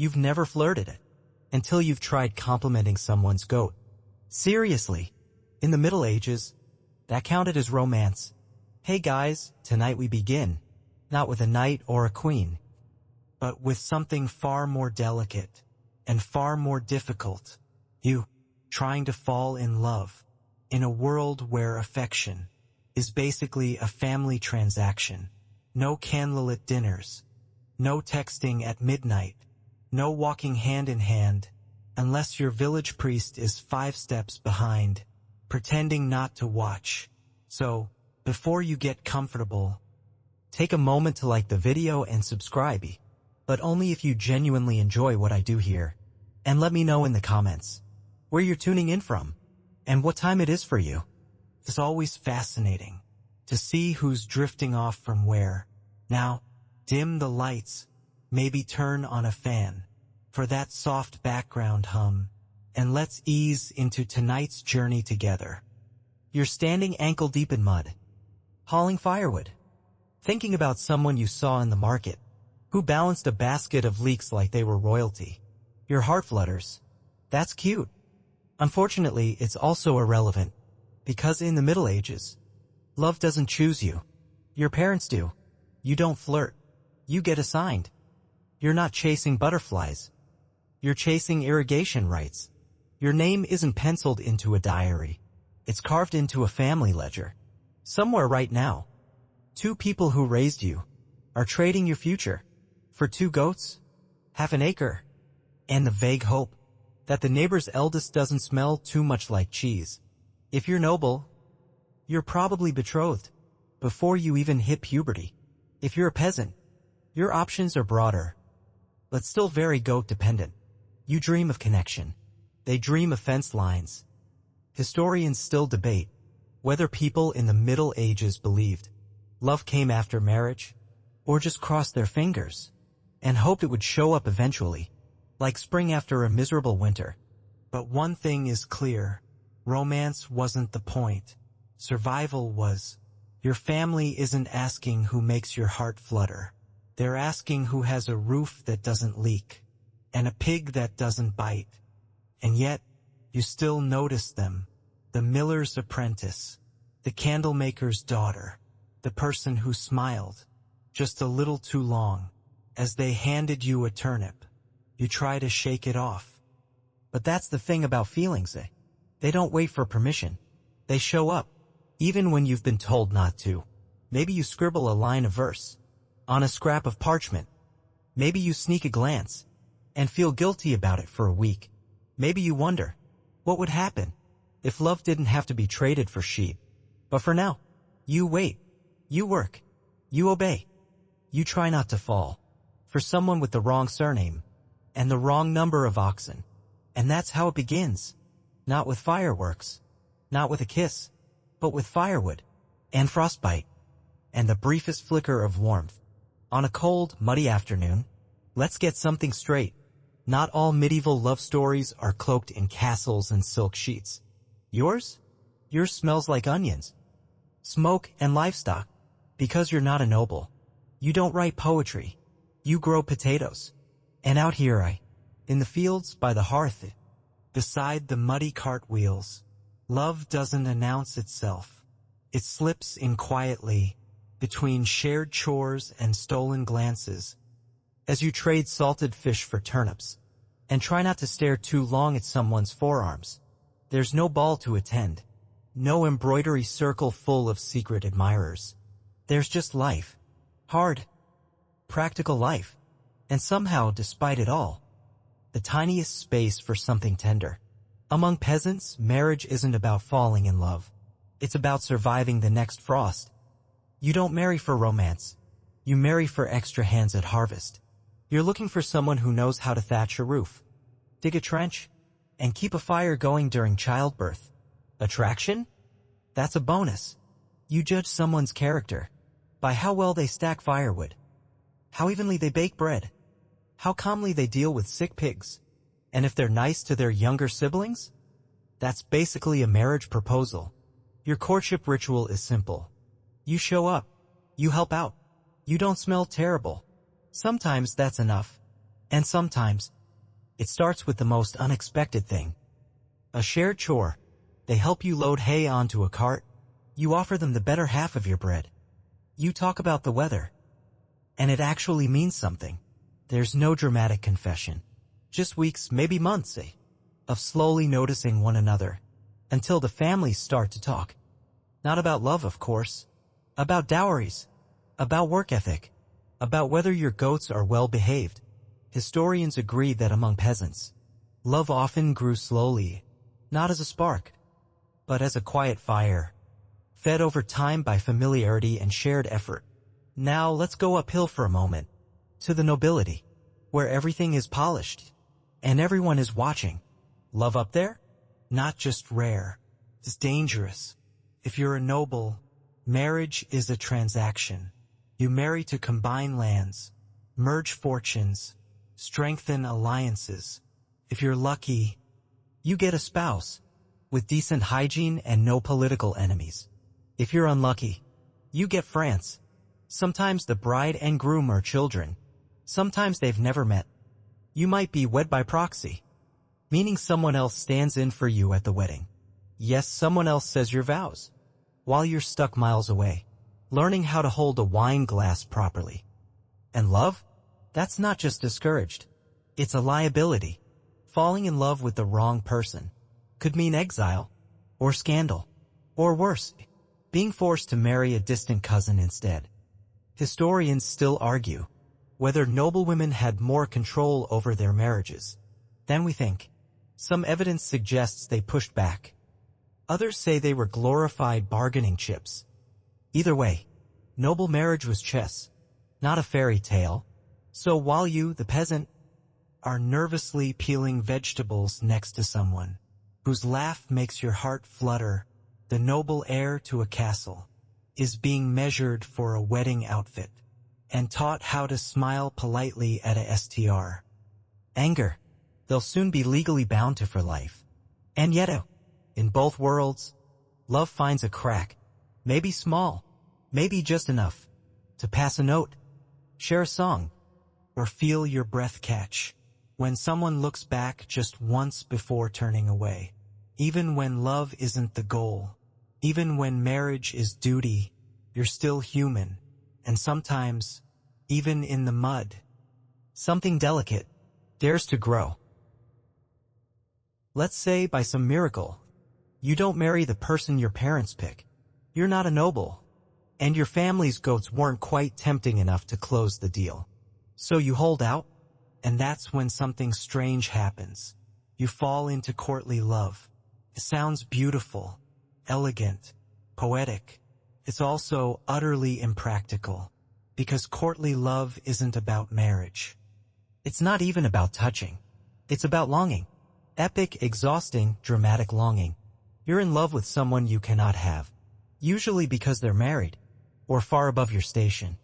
You've never flirted it until you've tried complimenting someone's goat. Seriously, in the Middle Ages, that counted as romance. Hey guys, tonight we begin, not with a knight or a queen, but with something far more delicate and far more difficult. You trying to fall in love in a world where affection is basically a family transaction. No candlelit dinners, no texting at midnight, no walking hand in hand, unless your village priest is 5 steps behind, pretending not to watch. So, before you get comfortable, take a moment to like the video and subscribe, but only if you genuinely enjoy what I do here. And let me know in the comments where you're tuning in from and what time it is for you. It's always fascinating to see who's drifting off from where. Now, dim the lights, maybe turn on a fan for that soft background hum, and let's ease into tonight's journey together. You're standing ankle deep in mud, hauling firewood, thinking about someone you saw in the market who balanced a basket of leeks like they were royalty. Your heart flutters. That's cute. Unfortunately, it's also irrelevant, because in the Middle Ages, love doesn't choose you. Your parents do. You don't flirt. You get assigned. You're not chasing butterflies. You're chasing irrigation rights. Your name isn't penciled into a diary. It's carved into a family ledger. Somewhere right now, 2 people who raised you are trading your future for 2 goats, half an acre, and the vague hope that the neighbor's eldest doesn't smell too much like cheese. If you're noble, you're probably betrothed before you even hit puberty. If you're a peasant, your options are broader, but still very goat-dependent. You dream of connection. They dream of fence lines. Historians still debate whether people in the Middle Ages believed love came after marriage, or just crossed their fingers and hoped it would show up eventually, like spring after a miserable winter. But one thing is clear. Romance wasn't the point. Survival was. Your family isn't asking who makes your heart flutter. They're asking who has a roof that doesn't leak and a pig that doesn't bite. And yet, you still notice them. The miller's apprentice, the candlemaker's daughter, the person who smiled just a little too long as they handed you a turnip. You try to shake it off. But that's the thing about feelings, They don't wait for permission. They show up, even when you've been told not to. Maybe you scribble a line of verse on a scrap of parchment. Maybe you sneak a glance and feel guilty about it for a week. Maybe you wonder, what would happen if love didn't have to be traded for sheep? But for now, you wait, you work, you obey. You try not to fall for someone with the wrong surname and the wrong number of oxen. And that's how it begins. Not with fireworks, not with a kiss, but with firewood and frostbite and the briefest flicker of warmth. On a cold, muddy afternoon, let's get something straight. Not all medieval love stories are cloaked in castles and silk sheets. Yours? Yours smells like onions, smoke, and livestock. Because you're not a noble. You don't write poetry. You grow potatoes. And out here in the fields by the hearth, beside the muddy cartwheels, love doesn't announce itself. It slips in quietly between shared chores and stolen glances as you trade salted fish for turnips and try not to stare too long at someone's forearms. There's no ball to attend, no embroidery circle full of secret admirers. There's just life. Hard, practical life. And somehow, despite it all, the tiniest space for something tender. Among peasants, marriage isn't about falling in love. It's about surviving the next frost. You don't marry for romance. You marry for extra hands at harvest. You're looking for someone who knows how to thatch a roof, dig a trench, and keep a fire going during childbirth. Attraction? That's a bonus. You judge someone's character by how well they stack firewood, how evenly they bake bread, how calmly they deal with sick pigs, and if they're nice to their younger siblings. That's basically a marriage proposal. Your courtship ritual is simple. You show up. You help out. You don't smell terrible. Sometimes that's enough. And sometimes, it starts with the most unexpected thing. A shared chore. They help you load hay onto a cart. You offer them the better half of your bread. You talk about the weather. And it actually means something. There's no dramatic confession. Just weeks, maybe months, of slowly noticing one another until the families start to talk. Not about love, of course. About dowries. About work ethic. About whether your goats are well behaved. Historians agree that among peasants, love often grew slowly, not as a spark, but as a quiet fire, fed over time by familiarity and shared effort. Now let's go uphill for a moment, to the nobility, where everything is polished, and everyone is watching. Love up there? Not just rare, it's dangerous. If you're a noble, marriage is a transaction. You marry to combine lands, merge fortunes, strengthen alliances. If you're lucky, you get a spouse with decent hygiene and no political enemies. If you're unlucky, you get France. Sometimes the bride and groom are children. Sometimes they've never met. You might be wed by proxy, meaning someone else stands in for you at the wedding. Yes, someone else says your vows, while you're stuck miles away, learning how to hold a wine glass properly. And love? That's not just discouraged. It's a liability. Falling in love with the wrong person could mean exile, or scandal, or worse, being forced to marry a distant cousin instead. Historians still argue whether noblewomen had more control over their marriages than we think. Some evidence suggests they pushed back. Others say they were glorified bargaining chips. Either way, noble marriage was chess, not a fairy tale. So while you, the peasant, are nervously peeling vegetables next to someone whose laugh makes your heart flutter, the noble heir to a castle is being measured for a wedding outfit and taught how to smile politely at a STR. Anger. They'll soon be legally bound to for life. And yet, in both worlds, love finds a crack, maybe small, maybe just enough, to pass a note, share a song, or feel your breath catch when someone looks back just once before turning away. Even when love isn't the goal, even when marriage is duty, you're still human, and sometimes, even in the mud, something delicate dares to grow. Let's say by some miracle, you don't marry the person your parents pick. You're not a noble, and your family's goats weren't quite tempting enough to close the deal. So you hold out, and that's when something strange happens. You fall into courtly love. It sounds beautiful, elegant, poetic. It's also utterly impractical, because courtly love isn't about marriage. It's not even about touching. It's about longing. Epic, exhausting, dramatic longing. You're in love with someone you cannot have, usually because they're married, or far above your station,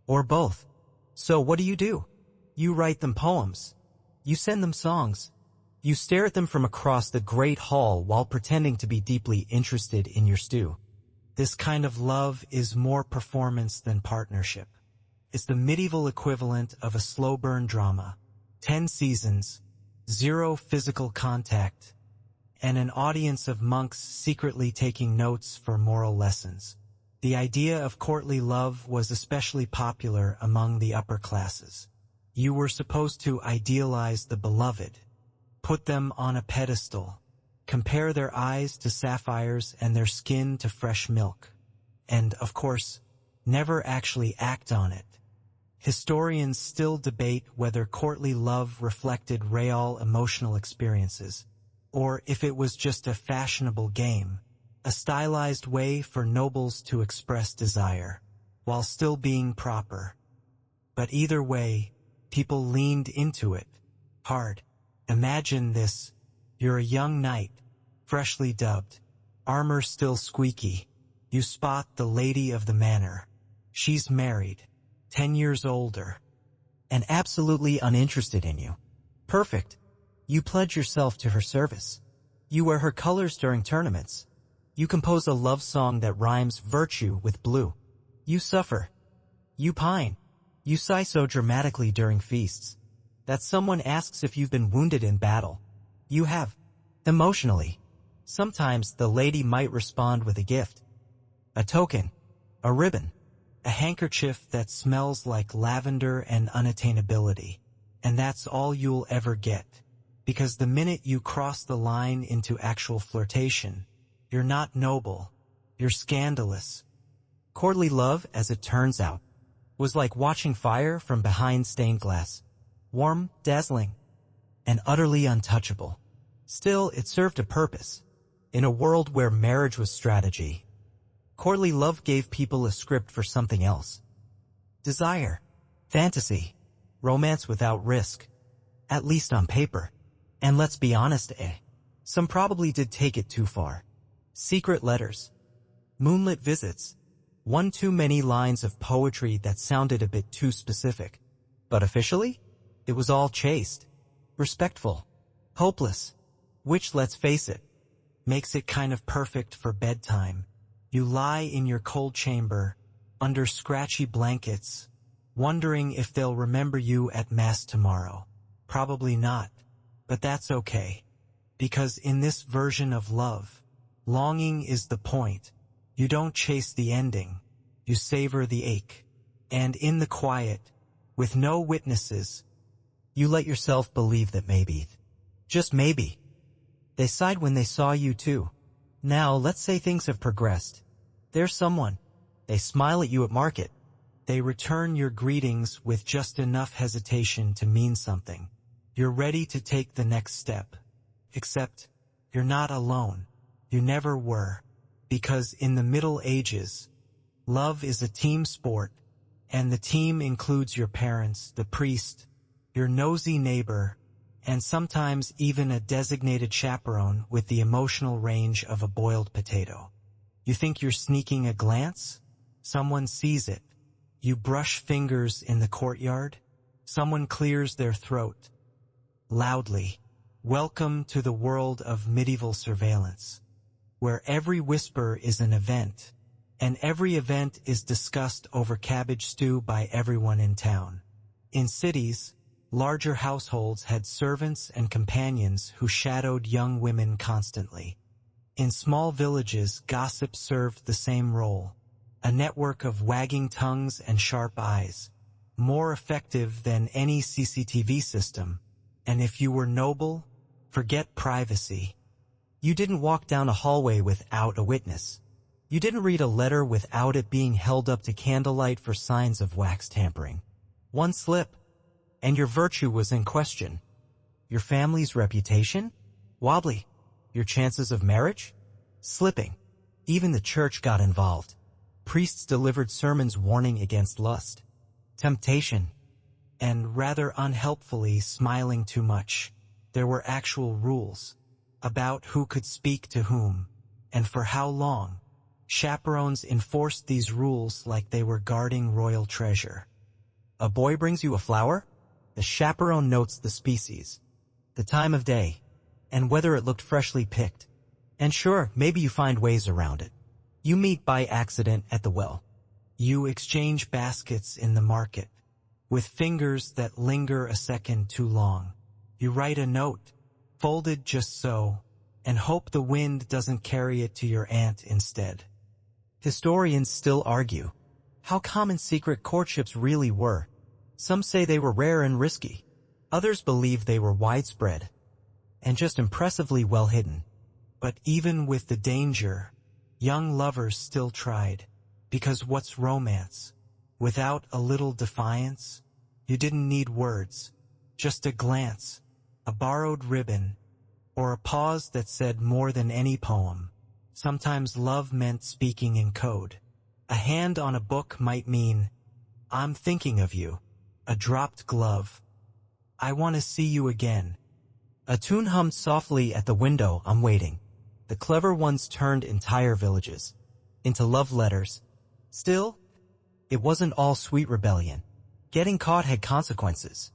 or both. So what do? You write them poems. You send them songs. You stare at them from across the great hall while pretending to be deeply interested in your stew. This kind of love is more performance than partnership. It's the medieval equivalent of a slow burn drama. 10 seasons, 0 physical contact, and an audience of monks secretly taking notes for moral lessons. The idea of courtly love was especially popular among the upper classes. You were supposed to idealize the beloved, put them on a pedestal, compare their eyes to sapphires and their skin to fresh milk, and, of course, never actually act on it. Historians still debate whether courtly love reflected real emotional experiences, or if it was just a fashionable game, a stylized way for nobles to express desire, while still being proper. But either way, people leaned into it, hard. Imagine this, you're a young knight, freshly dubbed, armor still squeaky. You spot the lady of the manor. She's married, 10 years older, and absolutely uninterested in you. Perfect. You pledge yourself to her service. You wear her colors during tournaments. You compose a love song that rhymes virtue with blue. You suffer. You pine. You sigh so dramatically during feasts. That someone asks if you've been wounded in battle. You have. Emotionally. Sometimes the lady might respond with a gift. A token. A ribbon. A handkerchief that smells like lavender and unattainability. And that's all you'll ever get. Because the minute you cross the line into actual flirtation, you're not noble. You're scandalous. Courtly love, as it turns out, was like watching fire from behind stained glass. Warm, dazzling, and utterly untouchable. Still, it served a purpose. In a world where marriage was strategy, courtly love gave people a script for something else. Desire, fantasy, romance without risk, at least on paper. And let's be honest, some probably did take it too far. Secret letters, moonlit visits, one too many lines of poetry that sounded a bit too specific. But officially, it was all chaste, respectful, hopeless, which, let's face it, makes it kind of perfect for bedtime. You lie in your cold chamber, under scratchy blankets, wondering if they'll remember you at Mass tomorrow. Probably not, but that's okay. Because in this version of love, longing is the point. You don't chase the ending, you savor the ache. And in the quiet, with no witnesses, you let yourself believe that maybe, just maybe, they sighed when they saw you too. Now, let's say things have progressed. There's someone. They smile at you at market. They return your greetings with just enough hesitation to mean something. You're ready to take the next step. Except, you're not alone. You never were. Because in the Middle Ages, love is a team sport, and the team includes your parents, the priest, your nosy neighbor, and sometimes even a designated chaperone with the emotional range of a boiled potato. You think you're sneaking a glance? Someone sees it. You brush fingers in the courtyard. Someone clears their throat. Loudly, welcome to the world of medieval surveillance, where every whisper is an event, and every event is discussed over cabbage stew by everyone in town. In cities, larger households had servants and companions who shadowed young women constantly. In small villages, gossip served the same role, a network of wagging tongues and sharp eyes, more effective than any CCTV system. And if you were noble, forget privacy. You didn't walk down a hallway without a witness. You didn't read a letter without it being held up to candlelight for signs of wax tampering. One slip, and your virtue was in question. Your family's reputation? Wobbly. Your chances of marriage? Slipping. Even the church got involved. Priests delivered sermons warning against lust, temptation, and rather unhelpfully smiling too much. There were actual rules about who could speak to whom, and for how long. Chaperones enforced these rules like they were guarding royal treasure. A boy brings you a flower? The chaperone notes the species, the time of day, and whether it looked freshly picked. And sure, maybe you find ways around it. You meet by accident at the well. You exchange baskets in the market, with fingers that linger a second too long. You write a note, folded just so, and hope the wind doesn't carry it to your aunt instead. Historians still argue how common secret courtships really were. Some say they were rare and risky. Others believe they were widespread and just impressively well hidden. But even with the danger, young lovers still tried. Because what's romance? Without a little defiance? You didn't need words, just a glance, a borrowed ribbon, or a pause that said more than any poem. Sometimes love meant speaking in code. A hand on a book might mean, I'm thinking of you. A dropped glove, I want to see you again. A tune hummed softly at the window, I'm waiting. The clever ones turned entire villages into love letters. Still, it wasn't all sweet rebellion. Getting caught had consequences.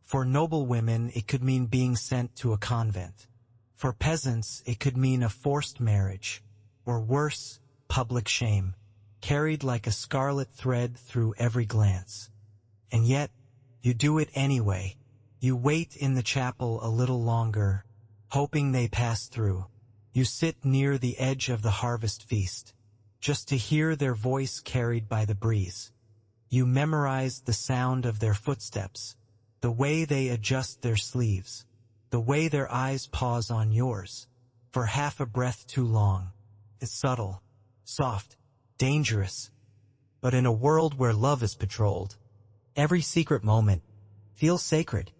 For noble women, it could mean being sent to a convent. For peasants, it could mean a forced marriage, or worse, public shame, carried like a scarlet thread through every glance. And yet, you do it anyway, You wait in the chapel a little longer, hoping they pass through. You sit near the edge of the harvest feast, just to hear their voice carried by the breeze. You memorize the sound of their footsteps, the way they adjust their sleeves, the way their eyes pause on yours, for half a breath too long. It's subtle, soft, dangerous. But in a world where love is patrolled, every secret moment feels sacred.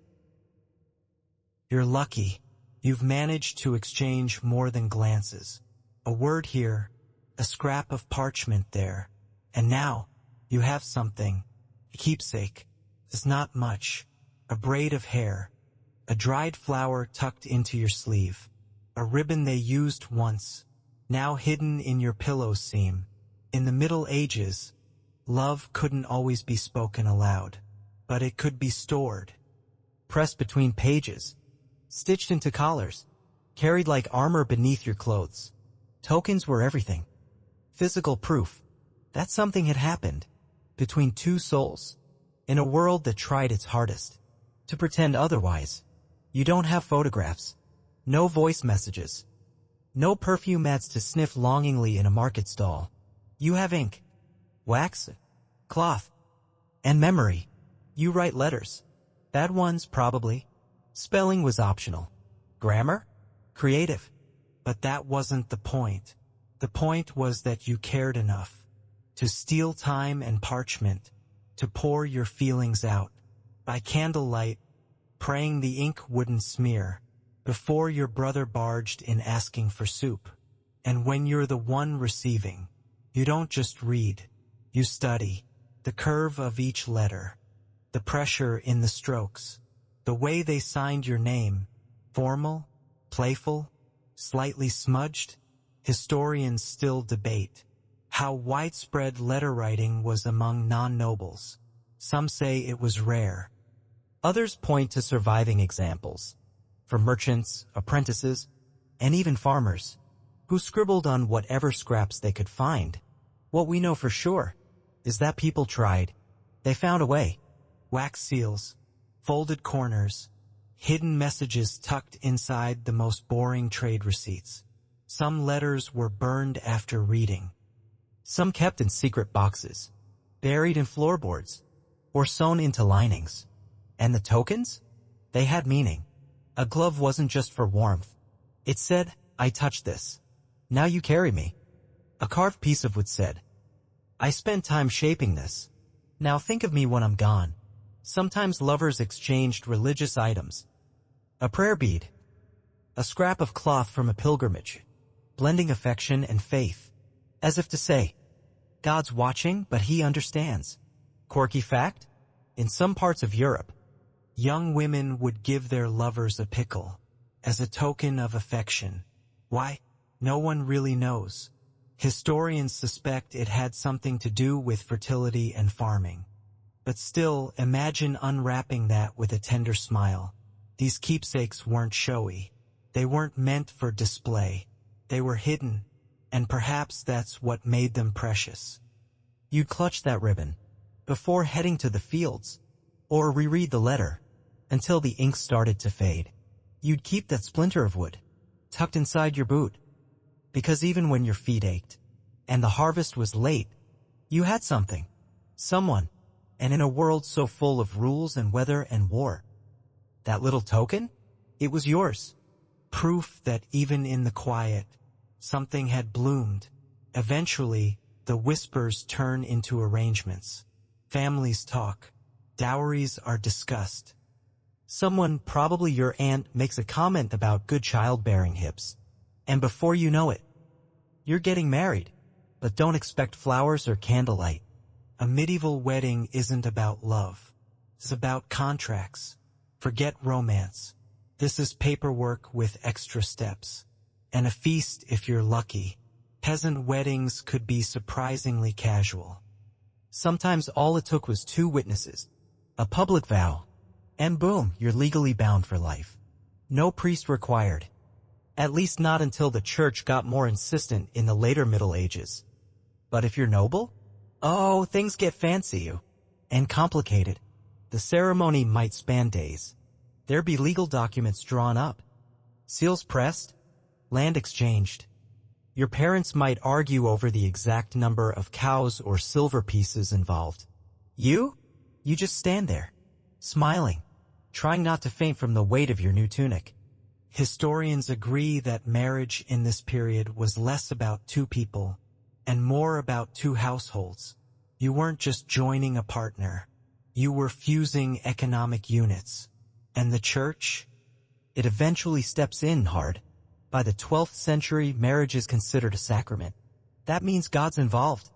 You're lucky. You've managed to exchange more than glances. A word here, a scrap of parchment there, and now you have something, a keepsake. It's not much, a braid of hair, a dried flower tucked into your sleeve, a ribbon they used once, now hidden in your pillow seam. In the Middle Ages, love couldn't always be spoken aloud, but it could be stored, pressed between pages, stitched into collars, carried like armor beneath your clothes. Tokens were everything. Physical proof that something had happened between two souls in a world that tried its hardest to pretend otherwise. You don't have photographs, no voice messages, no perfume ads to sniff longingly in a market stall. You have ink, wax, cloth, and memory. You write letters. Bad ones, probably. Spelling was optional. Grammar? Creative. But that wasn't the point. The point was that you cared enough to steal time and parchment, to pour your feelings out by candlelight, praying the ink wouldn't smear before your brother barged in asking for soup. And when you're the one receiving, you don't just read, you study the curve of each letter, the pressure in the strokes, the way they signed your name, formal, playful, slightly smudged. Historians still debate how widespread letter writing was among non-nobles. Some say it was rare. Others point to surviving examples, for merchants, apprentices, and even farmers, who scribbled on whatever scraps they could find. What we know for sure is that people tried. They found a way. Wax seals, folded corners, hidden messages tucked inside the most boring trade receipts. Some letters were burned after reading. Some kept in secret boxes, buried in floorboards, or sewn into linings. And the tokens? They had meaning. A glove wasn't just for warmth. It said, I touched this. Now you carry me. A carved piece of wood said, I spent time shaping this. Now think of me when I'm gone. Sometimes lovers exchanged religious items. A prayer bead. A scrap of cloth from a pilgrimage, blending affection and faith, as if to say, God's watching, but he understands. Quirky fact? In some parts of Europe, young women would give their lovers a pickle as a token of affection. Why? No one really knows. Historians suspect it had something to do with fertility and farming. But still, imagine unwrapping that with a tender smile. These keepsakes weren't showy. They weren't meant for display. They were hidden, and perhaps that's what made them precious. You'd clutch that ribbon before heading to the fields, or reread the letter until the ink started to fade. You'd keep that splinter of wood tucked inside your boot, because even when your feet ached and the harvest was late, you had something, someone, and in a world so full of rules and weather and war, that little token, it was yours. Proof that even in the quiet, something had bloomed. Eventually, the whispers turn into arrangements. Families talk. Dowries are discussed. Someone, probably your aunt, makes a comment about good childbearing hips. And before you know it, you're getting married. But don't expect flowers or candlelight. A medieval wedding isn't about love. It's about contracts. Forget romance. This is paperwork with extra steps. And a feast if you're lucky. Peasant weddings could be surprisingly casual. Sometimes all it took was 2 witnesses, a public vow, and boom, you're legally bound for life. No priest required. At least not until the church got more insistent in the later Middle Ages. But if you're noble, oh, things get fancy and complicated. The ceremony might span days, There'd be legal documents drawn up, seals pressed, land exchanged. Your parents might argue over the exact number of cows or silver pieces involved. You just stand there, smiling, trying not to faint from the weight of your new tunic. Historians agree that marriage in this period was less about two people and more about two households. You weren't just joining a partner. You were fusing economic units. And the church? It eventually steps in hard. By the 12th century, marriage is considered a sacrament. That means God's involved,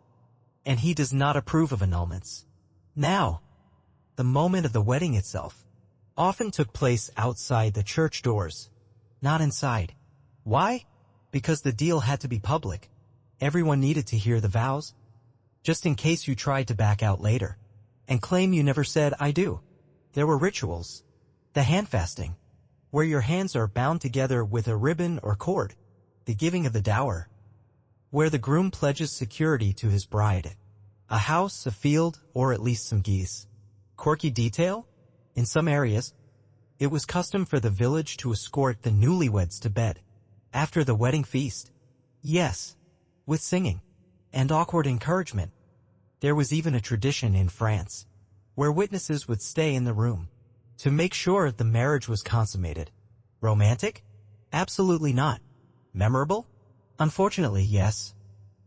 and he does not approve of annulments. Now, the moment of the wedding itself often took place outside the church doors, not inside. Why? Because the deal had to be public. Everyone needed to hear the vows, just in case you tried to back out later and claim you never said I do. There were rituals. The handfasting, where your hands are bound together with a ribbon or cord. The giving of the dower, where the groom pledges security to his bride. A house, a field, or at least some geese. Quirky detail? In some areas, it was custom for the village to escort the newlyweds to bed after the wedding feast. Yes, with singing and awkward encouragement. There was even a tradition in France where witnesses would stay in the room to make sure the marriage was consummated. Romantic? Absolutely not. Memorable? Unfortunately, yes.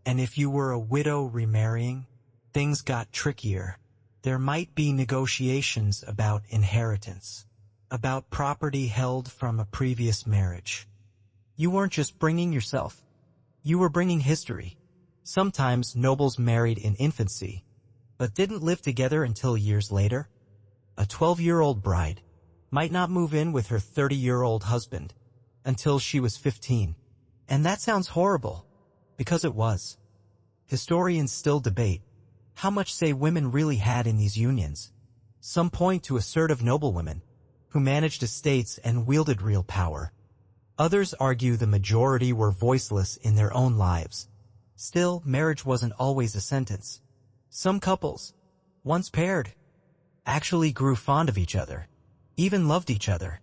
And if you were a widow remarrying, things got trickier. There might be negotiations about inheritance, about property held from a previous marriage. You weren't just bringing yourself. You were bringing history. Sometimes nobles married in infancy, but didn't live together until years later. A 12-year-old bride might not move in with her 30-year-old husband until she was 15. And that sounds horrible, because it was. Historians still debate how much say women really had in these unions. Some point to assertive noblewomen who managed estates and wielded real power. Others argue the majority were voiceless in their own lives. Still, marriage wasn't always a sentence. Some couples, once paired, actually grew fond of each other, even loved each other.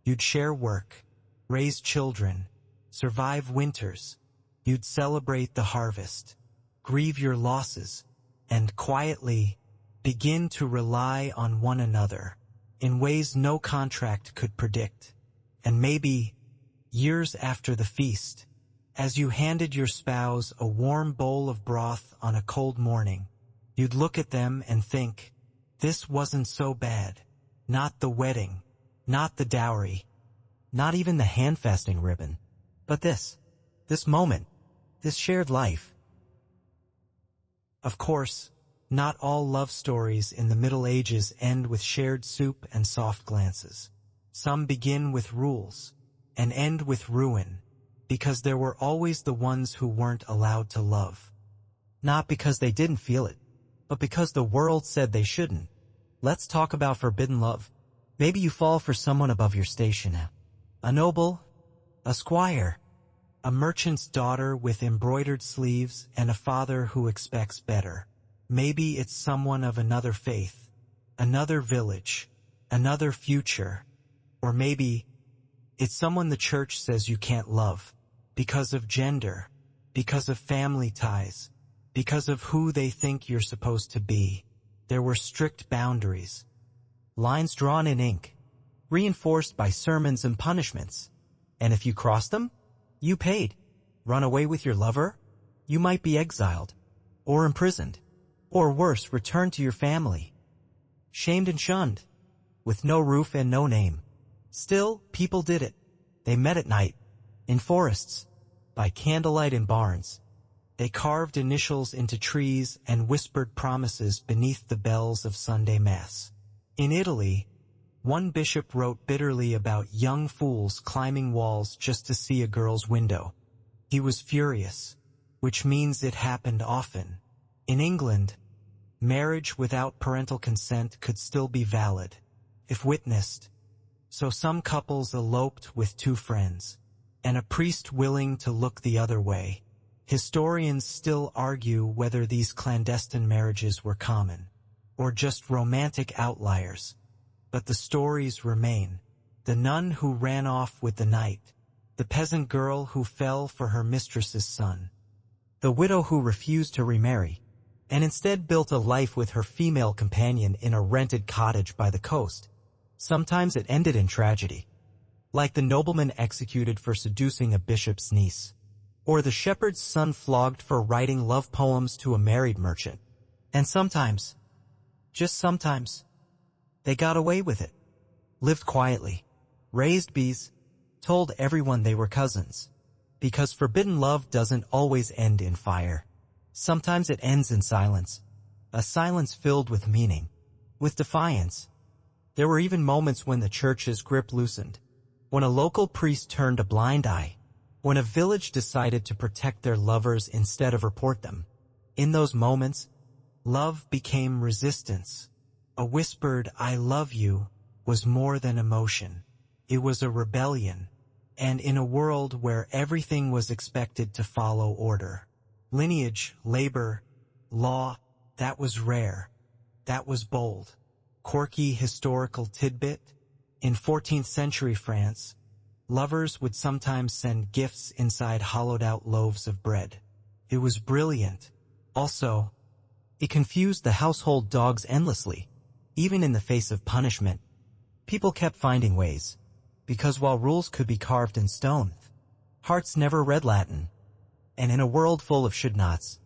You'd share work, raise children, survive winters. You'd celebrate the harvest, grieve your losses, and quietly begin to rely on one another in ways no contract could predict. And maybe, years after the feast, as you handed your spouse a warm bowl of broth on a cold morning, you'd look at them and think, this wasn't so bad. Not the wedding, not the dowry, not even the handfasting ribbon, but this moment, this shared life. Of course, not all love stories in the Middle Ages end with shared soup and soft glances. Some begin with rules and end with ruin, because there were always the ones who weren't allowed to love. Not because they didn't feel it, but because the world said they shouldn't. Let's talk about forbidden love. Maybe you fall for someone above your station. A noble, a squire, a merchant's daughter with embroidered sleeves and a father who expects better. Maybe it's someone of another faith, another village, another future. Or maybe it's someone the church says you can't love because of gender, because of family ties, because of who they think you're supposed to be. There were strict boundaries, lines drawn in ink, reinforced by sermons and punishments. And if you crossed them, you paid. Run away with your lover, you might be exiled, or imprisoned, or worse, returned to your family. Shamed and shunned, with no roof and no name. Still, people did it. They met at night, in forests, by candlelight in barns. They carved initials into trees and whispered promises beneath the bells of Sunday Mass. In Italy, one bishop wrote bitterly about young fools climbing walls just to see a girl's window. He was furious, which means it happened often. In England, marriage without parental consent could still be valid, if witnessed. So some couples eloped with two friends, and a priest willing to look the other way. Historians still argue whether these clandestine marriages were common, or just romantic outliers. But the stories remain. the nun who ran off with the knight, the peasant girl who fell for her mistress's son, the widow who refused to remarry, and instead built a life with her female companion in a rented cottage by the coast. Sometimes it ended in tragedy, like the nobleman executed for seducing a bishop's niece, or the shepherd's son flogged for writing love poems to a married merchant. And sometimes, just sometimes, they got away with it, lived quietly, raised bees, told everyone they were cousins. Because forbidden love doesn't always end in fire. Sometimes it ends in silence, a silence filled with meaning, with defiance. There were even moments when the church's grip loosened, when a local priest turned a blind eye, when a village decided to protect their lovers instead of report them. In those moments, love became resistance. A whispered, "I love you," was more than emotion. It was a rebellion. And in a world where everything was expected to follow order, lineage, labor, law, that was rare. That was bold. Quirky historical tidbit. In 14th century France, lovers would sometimes send gifts inside hollowed-out loaves of bread. It was brilliant. Also, it confused the household dogs endlessly. Even in the face of punishment, people kept finding ways. Because while rules could be carved in stone, hearts never read Latin. And in a world full of should-nots,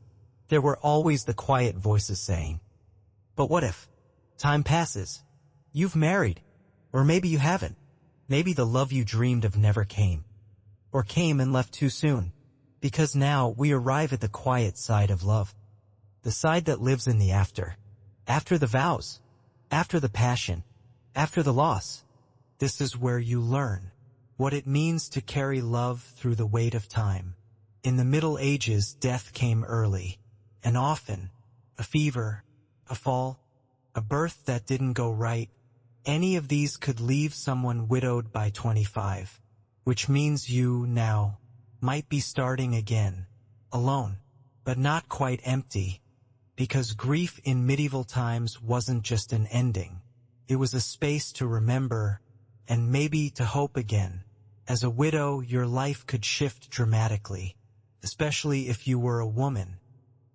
there were always the quiet voices saying, "But what if? Time passes. You've married. Or maybe you haven't. Maybe the love you dreamed of never came. Or came and left too soon." Because now we arrive at the quiet side of love. The side that lives in the after. After the vows. After the passion. After the loss. This is where you learn what it means to carry love through the weight of time. In the Middle Ages, death came early, and often. A fever, a fall, a birth that didn't go right. Any of these could leave someone widowed by 25, which means you, now, might be starting again, alone, but not quite empty, because grief in medieval times wasn't just an ending. It was a space to remember, and maybe to hope again. As a widow, your life could shift dramatically, especially if you were a woman.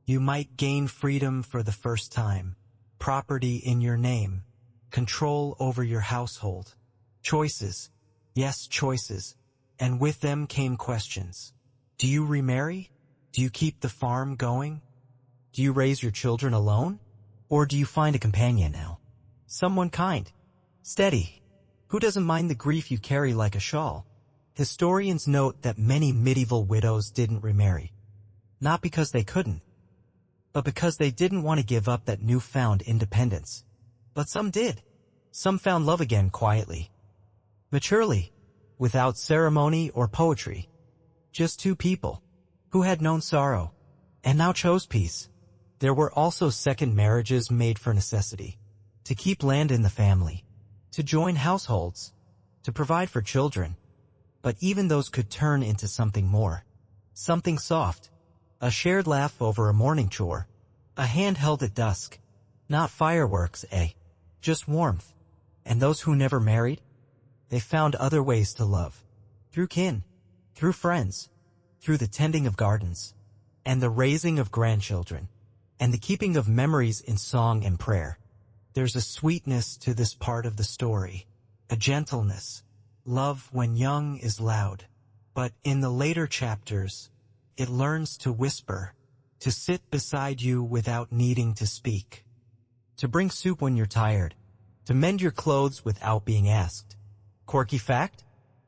You might gain freedom for the first time, property in your name, control over your household. Choices, yes, choices, and with them came questions. Do you remarry? Do you keep the farm going? Do you raise your children alone? Or do you find a companion now? Someone kind, steady, who doesn't mind the grief you carry like a shawl? Historians note that many medieval widows didn't remarry. Not because they couldn't, but because they didn't want to give up that newfound independence. But some did. Some found love again quietly, maturely, without ceremony or poetry. Just two people who had known sorrow and now chose peace. There were also second marriages made for necessity, to keep land in the family, to join households, to provide for children. But even those could turn into something more, something soft, a shared laugh over a morning chore, a hand held at dusk, not fireworks, just warmth. And those who never married, they found other ways to love, through kin, through friends, through the tending of gardens, and the raising of grandchildren, and the keeping of memories in song and prayer. There's a sweetness to this part of the story, a gentleness. Love when young is loud, but in the later chapters, it learns to whisper, to sit beside you without needing to speak, to bring soup when you're tired, to mend your clothes without being asked. Quirky fact?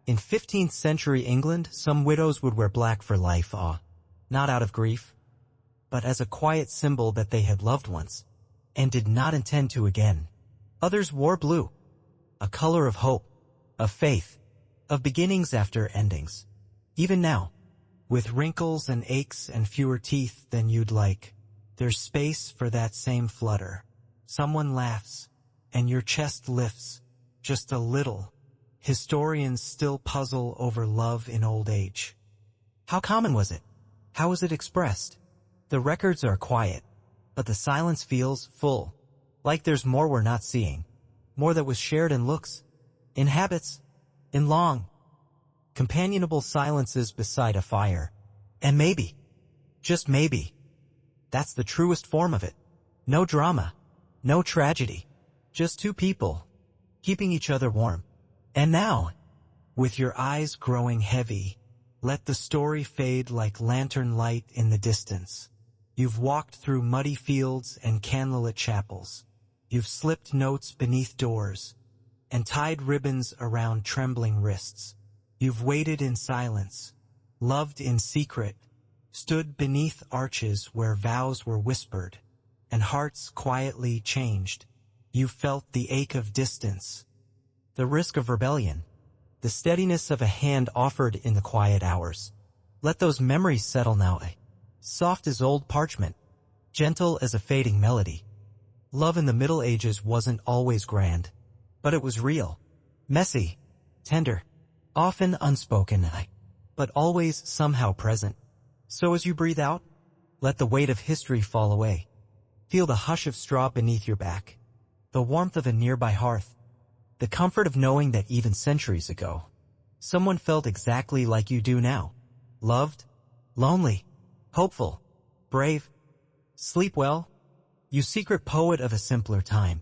In 15th century England, some widows would wear black for life, not out of grief, but as a quiet symbol that they had loved once, and did not intend to again. Others wore blue, a color of hope, of faith, of beginnings after endings. Even now, with wrinkles and aches and fewer teeth than you'd like, there's space for that same flutter. Someone laughs, and your chest lifts, just a little. Historians still puzzle over love in old age. How common was it? How was it expressed? The records are quiet, but the silence feels full, like there's more we're not seeing, more that was shared in looks, in habits, in long, companionable silences beside a fire. And maybe, just maybe, that's the truest form of it. No drama, no tragedy, just two people, keeping each other warm. And now, with your eyes growing heavy, let the story fade like lantern light in the distance. You've walked through muddy fields and candlelit chapels. You've slipped notes beneath doors and tied ribbons around trembling wrists. You've waited in silence, loved in secret, stood beneath arches where vows were whispered and hearts quietly changed. You felt the ache of distance, the risk of rebellion, the steadiness of a hand offered in the quiet hours. Let those memories settle now, soft as old parchment, gentle as a fading melody. Love in the Middle Ages wasn't always grand, but it was real, messy, tender, often unspoken, but always somehow present. So as you breathe out, let the weight of history fall away. Feel the hush of straw beneath your back, the warmth of a nearby hearth, the comfort of knowing that even centuries ago, someone felt exactly like you do now. Loved, lonely, hopeful, brave. Sleep well, you secret poet of a simpler time.